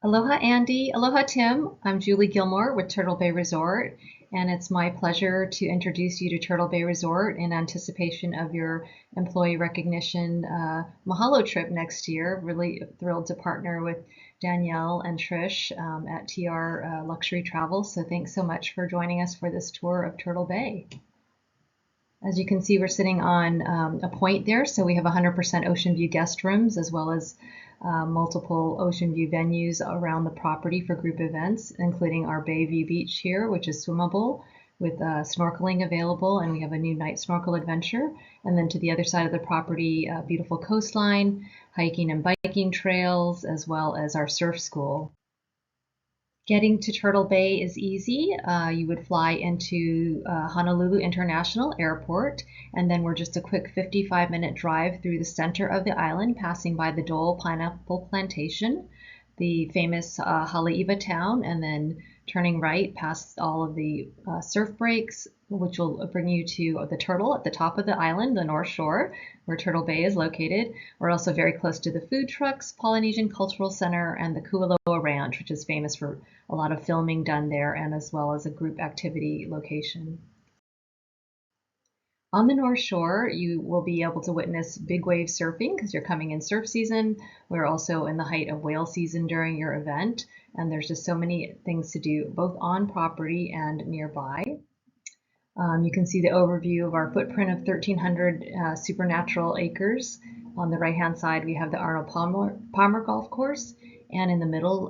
Aloha, Andy. Aloha, Tim. I'm Julie Gilmore with Turtle Bay Resort, and it's my pleasure to introduce you to Turtle Bay Resort in anticipation of your employee recognition Mahalo trip next year. Really thrilled to partner with Danielle and Trish at TR Luxury Travel. So thanks so much for joining us for this tour of Turtle Bay. As you can see, we're sitting on a point there, so we have 100% ocean view guest rooms as well as multiple ocean view venues around the property for group events, including our Bayview Beach here, which is swimmable with snorkeling available, and we have a new night snorkel adventure. And then to the other side of the property, a beautiful coastline, hiking and biking trails, as well as our surf school. Getting to Turtle Bay is easy. You would fly into Honolulu International Airport, and then we're just a quick 55-minute drive through the center of the island, passing by the Dole Pineapple Plantation, the famous Haleiwa town, and then turning right past all of the surf breaks, which will bring you to the Turtle at the top of the island, the North Shore, where Turtle Bay is located. We're also very close to the food trucks, Polynesian Cultural Center, and the Kualoa Ranch, which is famous for a lot of filming done there, and as well as a group activity location. On the North Shore, you will be able to witness big wave surfing because you're coming in surf season. We're also in the height of whale season during your event, and there's just so many things to do both on property and nearby. You can see the overview of our footprint of 1,300 supernatural acres. On the right-hand side, we have the Arnold Palmer Golf Course, and in the middle,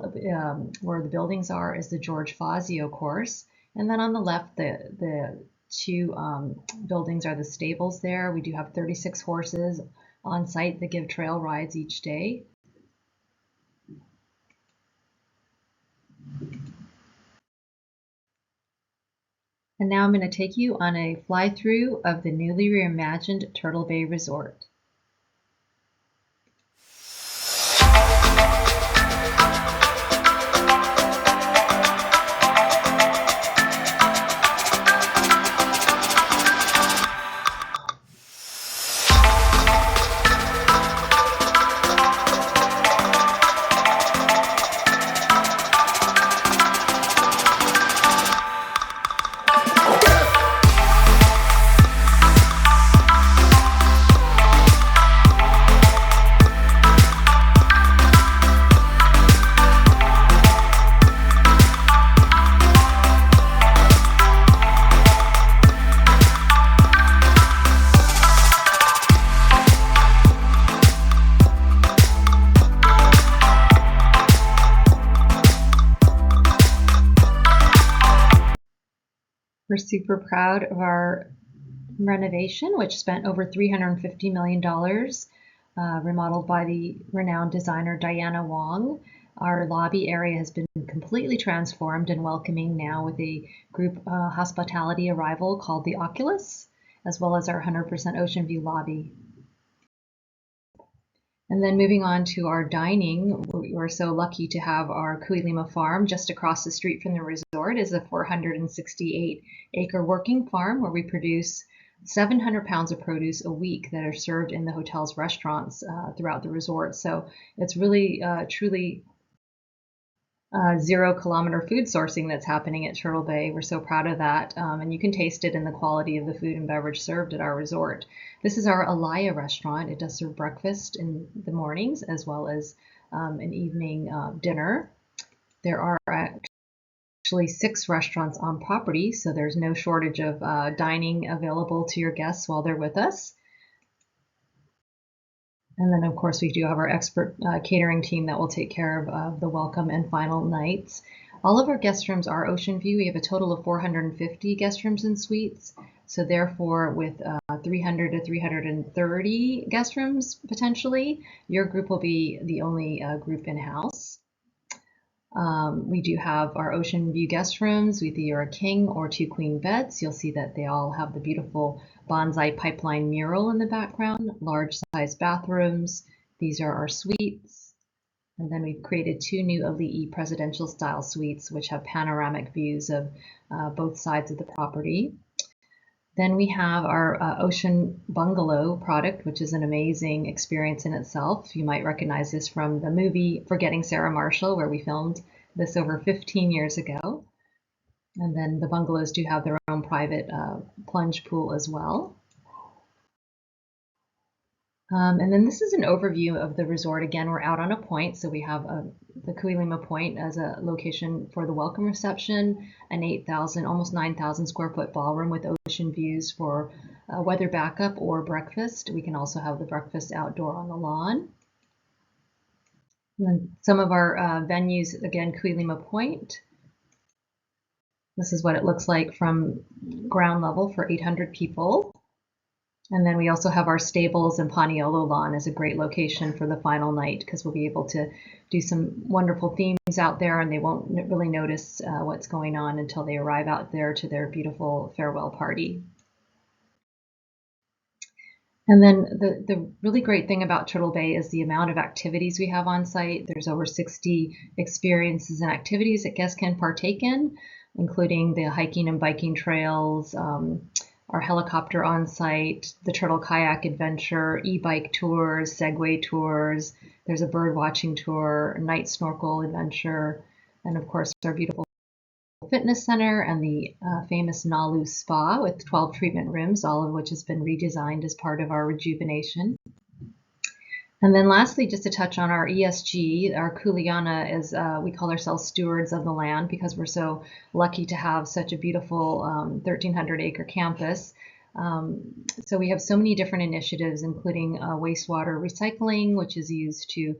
where the buildings are, is the George Fazio course. And then on the left, the two buildings are the stables there. We do have 36 horses on site that give trail rides each day. And now I'm going to take you on a fly-through of the newly reimagined Turtle Bay Resort. We're super proud of our renovation, which spent over $350 million, remodeled by the renowned designer Diana Wong. Our lobby area has been completely transformed and welcoming now with a group hospitality arrival called the Oculus, as well as our 100% ocean view lobby. And then moving on to our dining, we're so lucky to have our Kuilima Farm just across the street from the resort is a 468-acre working farm where we produce 700 pounds of produce a week that are served in the hotel's restaurants throughout the resort. So it's really, truly 0-kilometer food sourcing that's happening at Turtle Bay. We're so proud of that, and you can taste it in the quality of the food and beverage served at our resort. This is our Alaya restaurant. It does serve breakfast in the mornings as well as an evening dinner. There are actually 6 restaurants on property, so there's no shortage of dining available to your guests while they're with us. And then, of course, we do have our expert catering team that will take care of the welcome and final nights. All of our guest rooms are ocean view. We have a total of 450 guest rooms and suites. So therefore, with 300 to 330 guest rooms potentially, your group will be the only group in-house. We do have our ocean view guest rooms with either a king or 2 queen beds. You'll see that they all have the beautiful bonsai pipeline mural in the background, large size bathrooms. These are our suites. And then we've created 2 new Ali'i presidential style suites, which have panoramic views of both sides of the property. Then we have our Ocean Bungalow product, which is an amazing experience in itself. You might recognize this from the movie Forgetting Sarah Marshall, where we filmed this over 15 years ago. And then the bungalows do have their own private plunge pool as well. And then this is an overview of the resort. Again, we're out on a point, so we have the Kuilima Point as a location for the welcome reception, an 8,000, almost 9,000 square foot ballroom with ocean views for weather backup or breakfast. We can also have the breakfast outdoor on the lawn. And then some of our venues, again, Kuilima Point. This is what it looks like from ground level for 800 people. And then we also have our stables, and Paniolo Lawn is a great location for the final night because we'll be able to do some wonderful themes out there, and they won't really notice what's going on until they arrive out there to their beautiful farewell party. And then the really great thing about Turtle Bay is the amount of activities we have on site. There's over 60 experiences and activities that guests can partake in, including the hiking and biking trails, our helicopter on site, the turtle kayak adventure, e-bike tours, Segway tours. There's a bird watching tour, night snorkel adventure, and of course our beautiful fitness center and the famous Nalu Spa with 12 treatment rooms, all of which has been redesigned as part of our rejuvenation. And then lastly, just to touch on our ESG, our Kuleana is, we call ourselves stewards of the land because we're so lucky to have such a beautiful 1,300 acre campus. So we have so many different initiatives, including wastewater recycling, which is used to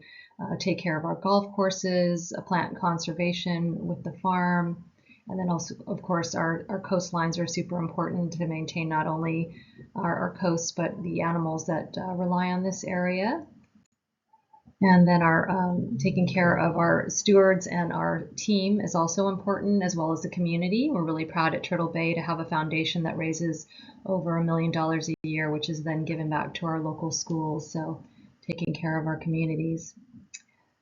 take care of our golf courses, plant conservation with the farm, and then also, of course, our coastlines are super important to maintain not only our coasts, but the animals that rely on this area. And then our taking care of our stewards and our team is also important, as well as the community. We're really proud at Turtle Bay to have a foundation that raises over $1 million a year, which is then given back to our local schools. So taking care of our communities.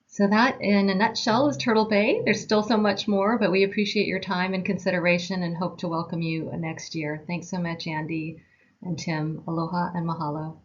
So that, in a nutshell, is Turtle Bay. There's still so much more, but we appreciate your time and consideration and hope to welcome you next year. Thanks so much, Andy and Tim. Aloha and mahalo.